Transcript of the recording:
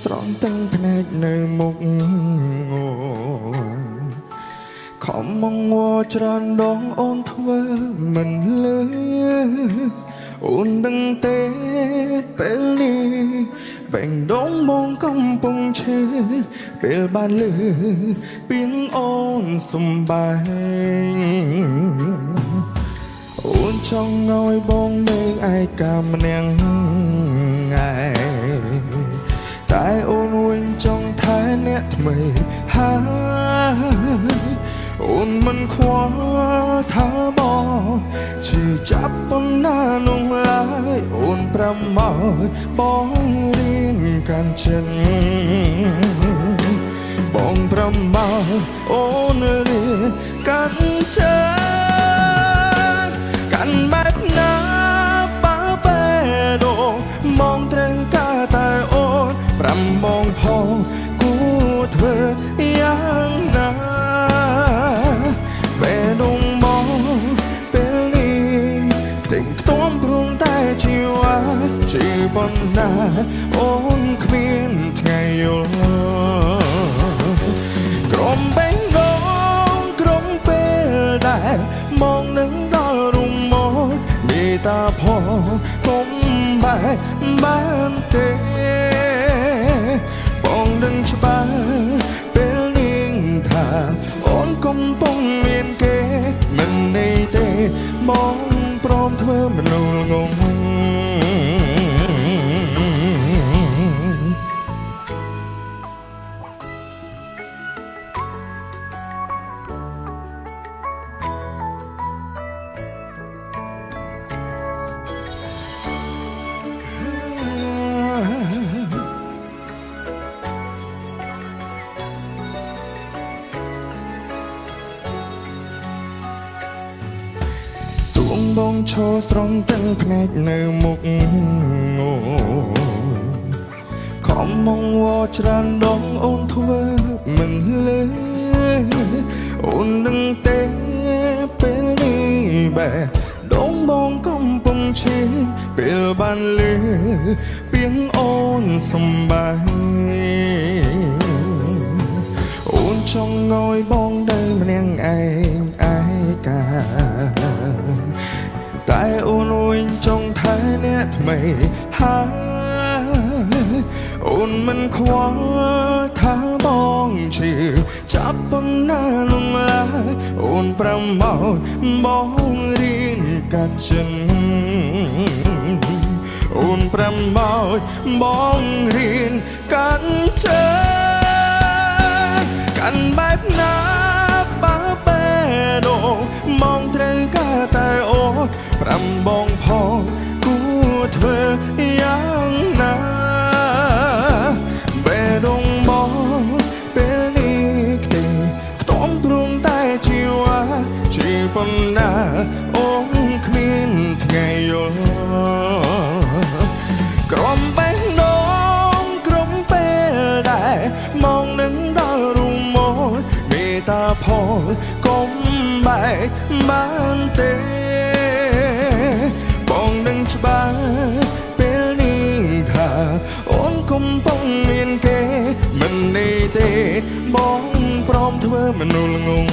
ស្រង់ទាំងភ្នែកនៅមុខខំមកងច្រើនដងអូនធ្វើមិនលឺអូនដឹងទេពេលនេះបែងដងបងកំពុងឈឺពេលបានលឺពីងអូនសំបែងអូនចង់ឲ្យបងនៅឯកាម្នាក់ឯងតែអូនវិញចង់ថែអ្នកថ្មីហើយអូនមិនខ្វល់ថាបងឈឺចាប់ប៉ុណ្ណានោះឡើយអូនប្រមកបងរៀនកាន់ចិនបងប្រមកអូនរៀនកាន់ចិនកាន់បែបណាបើបែដូមองត្រូវការតែអូនប្រំបងផងគួរធ្វើយ៉ាងណាបែដងបងពេលនេះផ្ទៃខ្ទមព្រមតែជីវ៉ាជីប៉ុណ្ណាអូនគ្មានថ្ងៃយល់ក្រុមបេងដងក្រុមពេលដែលមองនឹងដល់រុំមកមេតាផងកុំបែកបានទេបងនឹងច្បាស់ពេលនាងថាអូនកំពុងមានគេមិនន័យទេបងព្រមធ្វើមនុស្សងងបងឈរស្រង់ទាំងភ្នែកនៅមុខខំមកវច្រើនដងអូនធ្វើមិនលឺអូននឹងទេពេលនេះបែដងបងកំពុងឈឺពេលបានលឺពីងអូនសំបាយអូនចង់ឲ្យបងដើរម្នាក់ឯងឯកាតែអូនវិញចង់ថែអ្នកថ្មីហើយអូនមិនខ្វល់ថាបងឈឺចាប់ប៉ុណ្ណានោះឡើយអូនប្រមកបងរៀនកាត់ចិនអូនប្រមកបងរៀនកាន់ចិនកាន់បែបណាបើបែដូមองត្រូវការតែអូនប្រំបងផងគួរធ្វើយ៉ាងណាបេដងបងពេលនេះខ្ទេខ្ទមព្រមតែជីវ៉ាជីប៉ុណ្ណាអូនគ្មានថ្ងៃយល់ក្រុមបេះដូងក្រុមពេលដែលមองនឹងដល់រូមមកមេតាផងកុំបែកបានទេបងនឹងច្បាស់ពេលនេះថាអូនកំពុងមានគេមិនន័យទេបងព្រមធ្វើមនុស្សងង